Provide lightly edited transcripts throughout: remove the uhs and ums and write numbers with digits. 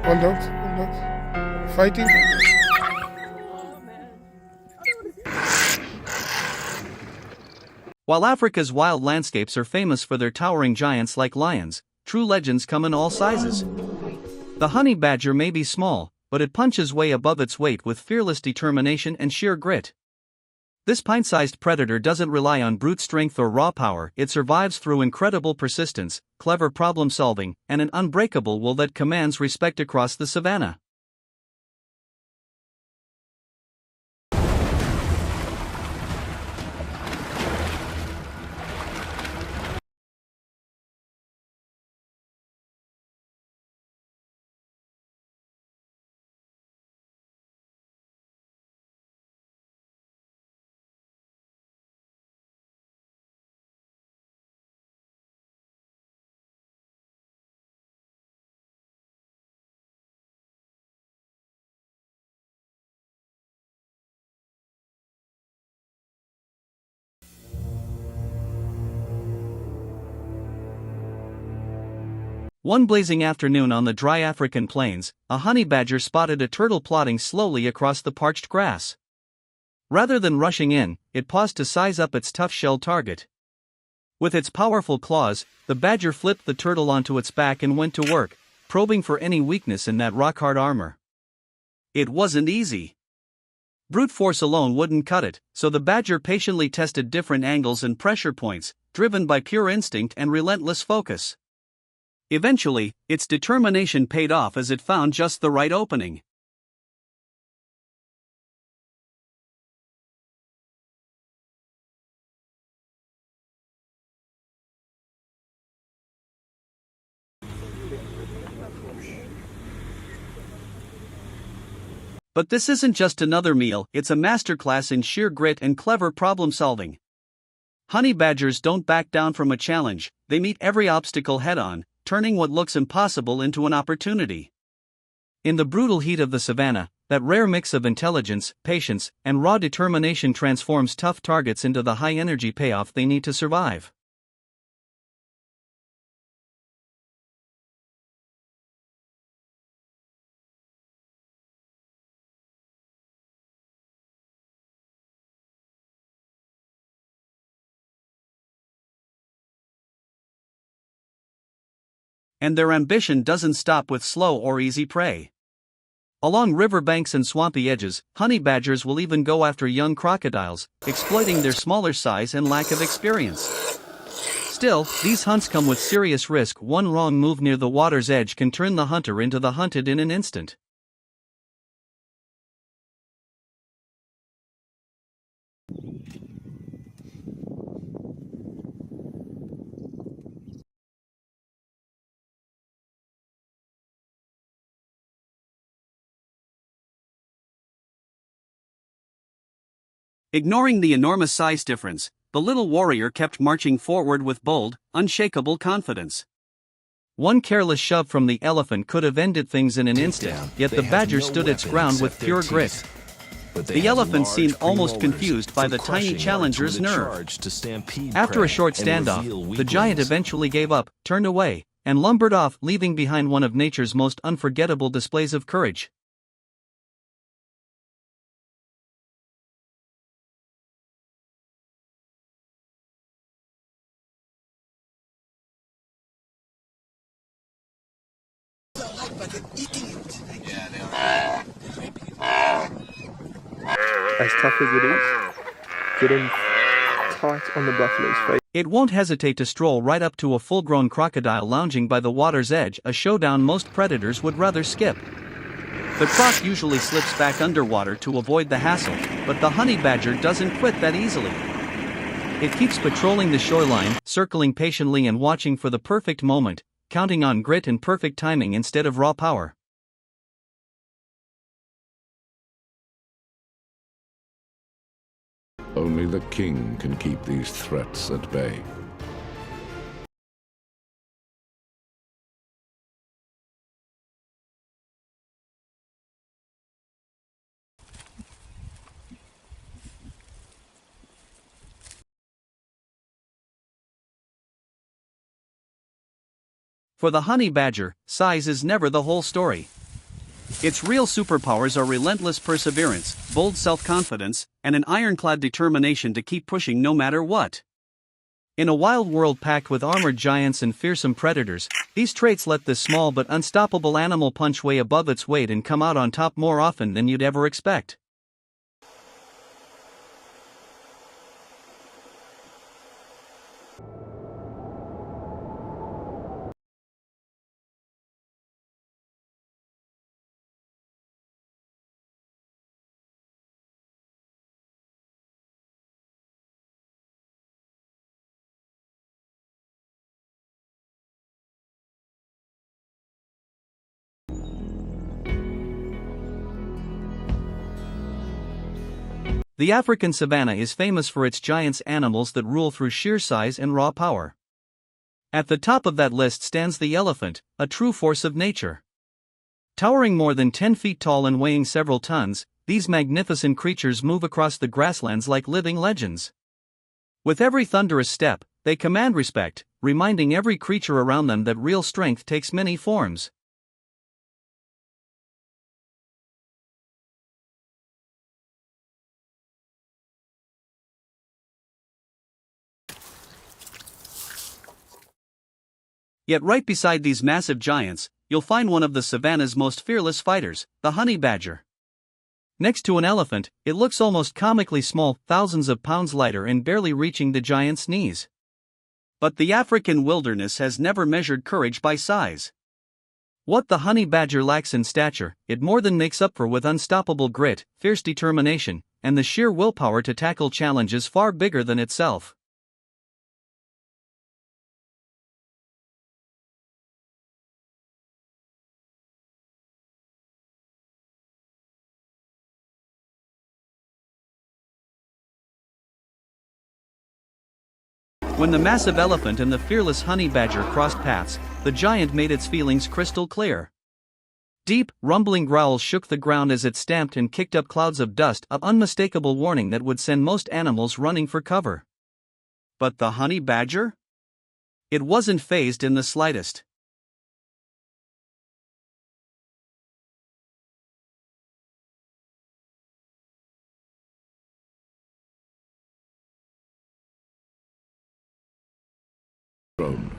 Hold out, hold out. Fighting. While Africa's wild landscapes are famous for their towering giants like lions, true legends come in all sizes. The honey badger may be small, but it punches way above its weight with fearless determination and sheer grit. This pint-sized predator doesn't rely on brute strength or raw power, it survives through incredible persistence, clever problem-solving, and an unbreakable will that commands respect across the savannah. One blazing afternoon on the dry African plains, a honey badger spotted a turtle plodding slowly across the parched grass. Rather than rushing in, it paused to size up its tough-shelled target. With its powerful claws, the badger flipped the turtle onto its back and went to work, probing for any weakness in that rock-hard armor. It wasn't easy. Brute force alone wouldn't cut it, so the badger patiently tested different angles and pressure points, driven by pure instinct and relentless focus. Eventually, its determination paid off as it found just the right opening. But this isn't just another meal, it's a masterclass in sheer grit and clever problem-solving. Honey badgers don't back down from a challenge, they meet every obstacle head-on, turning what looks impossible into an opportunity. In the brutal heat of the savannah, that rare mix of intelligence, patience, and raw determination transforms tough targets into the high-energy payoff they need to survive. And their ambition doesn't stop with slow or easy prey. Along riverbanks and swampy edges, honey badgers will even go after young crocodiles, exploiting their smaller size and lack of experience. Still, these hunts come with serious risk. One wrong move near the water's edge can turn the hunter into the hunted in an instant. Ignoring the enormous size difference, the little warrior kept marching forward with bold, unshakable confidence. One careless shove from the elephant could have ended things in an instant, yet the badger stood its ground with pure grit. The elephant seemed almost confused by the tiny challenger's nerve. After a short standoff, the giant eventually gave up, turned away, and lumbered off, leaving behind one of nature's most unforgettable displays of courage. As tough as it is, getting tight on the buffalo's face. It won't hesitate to stroll right up to a full-grown crocodile lounging by the water's edge, a showdown most predators would rather skip. The croc usually slips back underwater to avoid the hassle, but the honey badger doesn't quit that easily. It keeps patrolling the shoreline, circling patiently and watching for the perfect moment, counting on grit and perfect timing instead of raw power. Only the king can keep these threats at bay. For the honey badger, size is never the whole story. Its real superpowers are relentless perseverance, bold self-confidence, and an ironclad determination to keep pushing no matter what. In a wild world packed with armored giants and fearsome predators, these traits let this small but unstoppable animal punch way above its weight and come out on top more often than you'd ever expect. The African savanna is famous for its giant animals that rule through sheer size and raw power. At the top of that list stands the elephant, a true force of nature. Towering more than 10 feet tall and weighing several tons, these magnificent creatures move across the grasslands like living legends. With every thunderous step, they command respect, reminding every creature around them that real strength takes many forms. Yet right beside these massive giants, you'll find one of the savanna's most fearless fighters, the honey badger. Next to an elephant, it looks almost comically small, thousands of pounds lighter and barely reaching the giant's knees. But the African wilderness has never measured courage by size. What the honey badger lacks in stature, it more than makes up for with unstoppable grit, fierce determination, and the sheer willpower to tackle challenges far bigger than itself. When the massive elephant and the fearless honey badger crossed paths, the giant made its feelings crystal clear. Deep, rumbling growls shook the ground as it stamped and kicked up clouds of dust, an unmistakable warning that would send most animals running for cover. But the honey badger? It wasn't fazed in the slightest. Throne.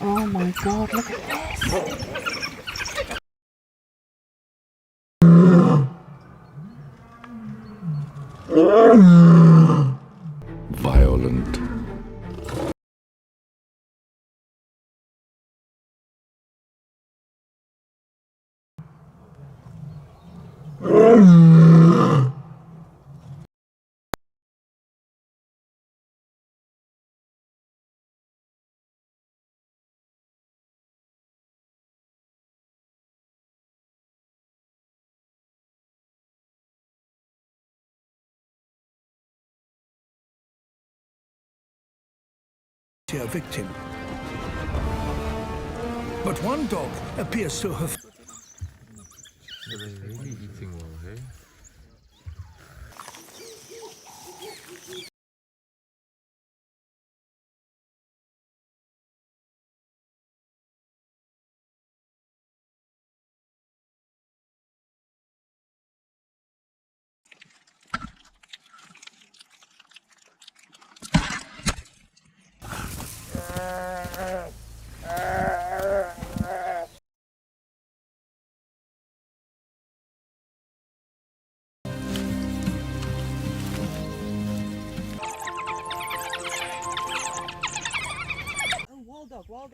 Oh my god, look at this! Violent. A victim. But one dog appears to have Are they really eating well, hey?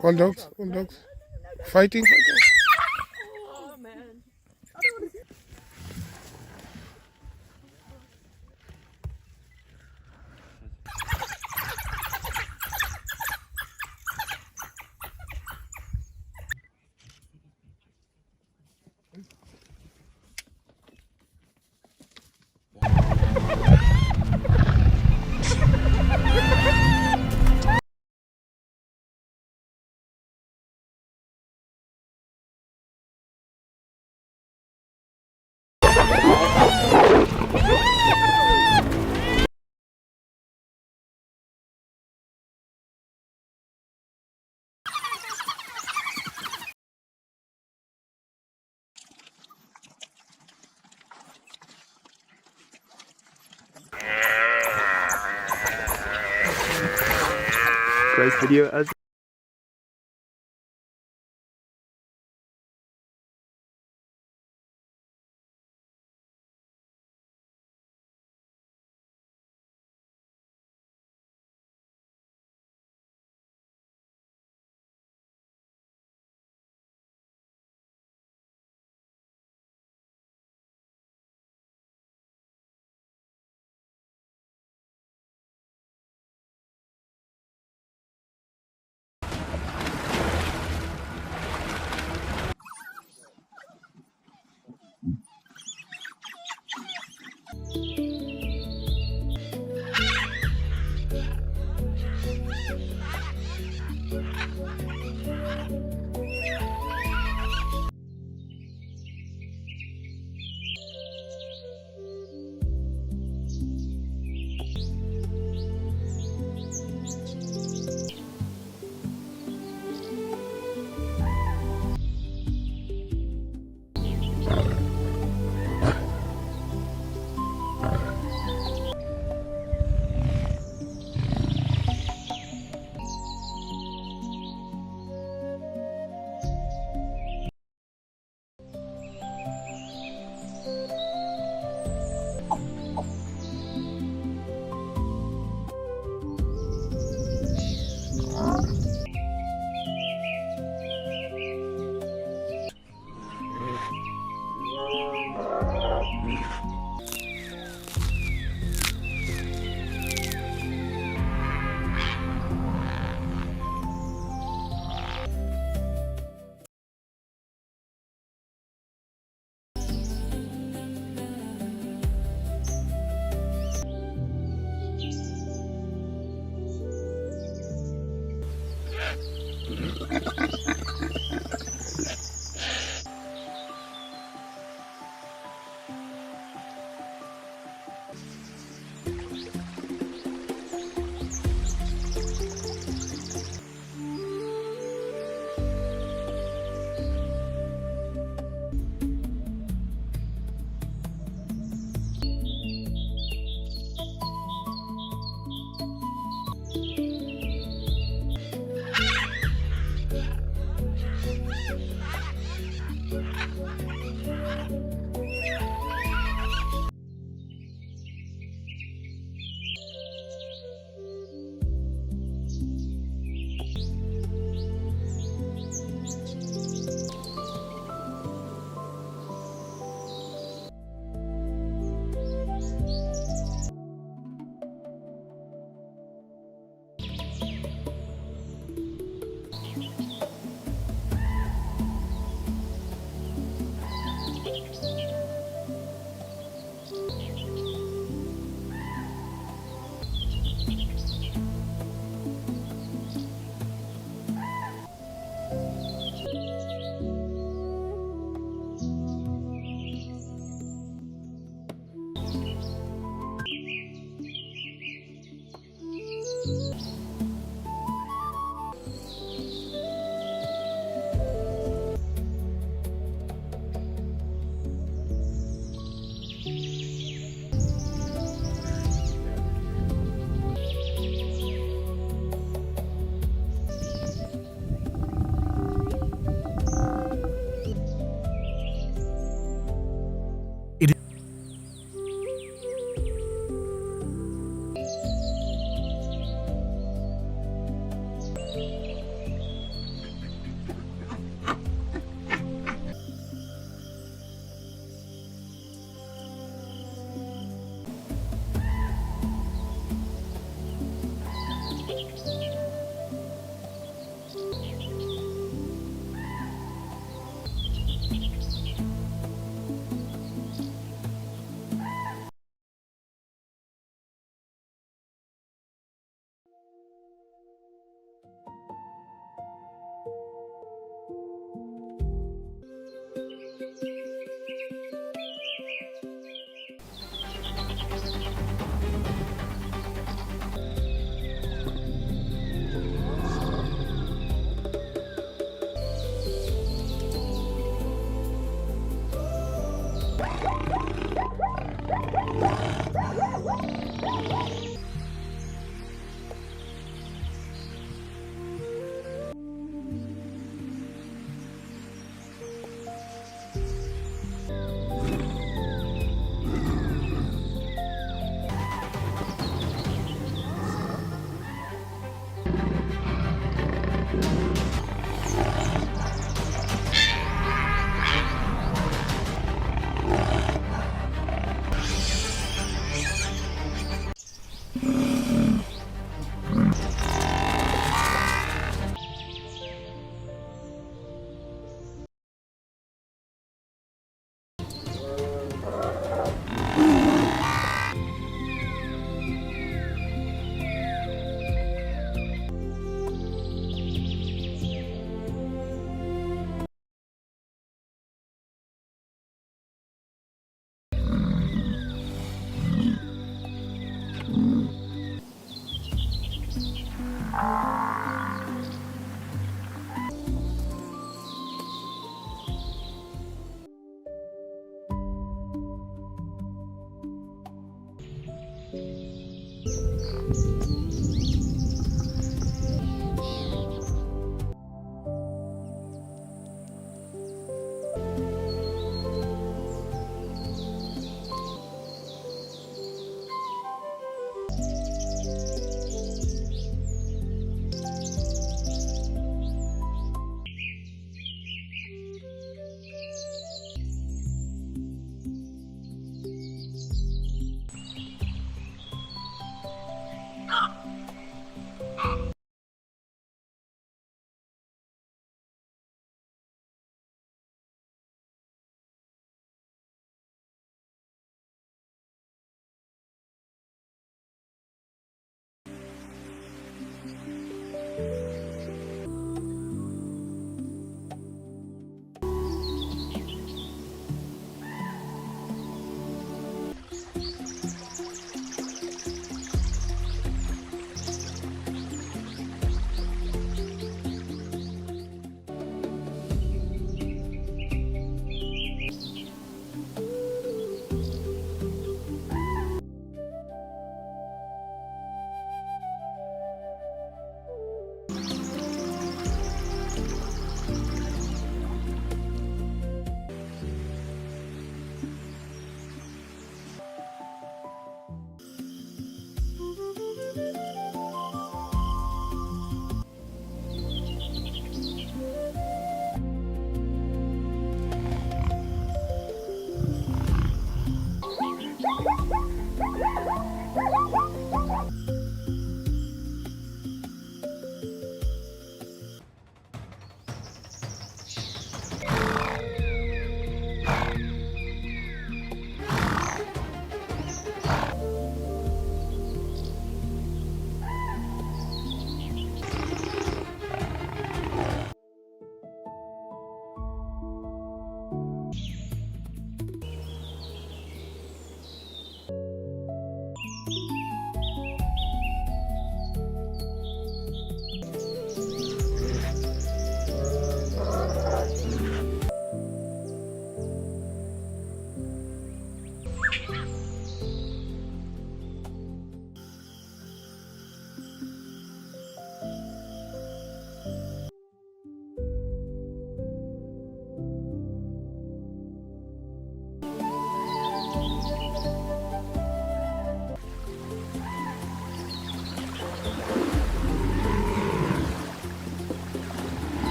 All dogs, all dogs. Fighting, fighting. Oh man. Great video as Ah!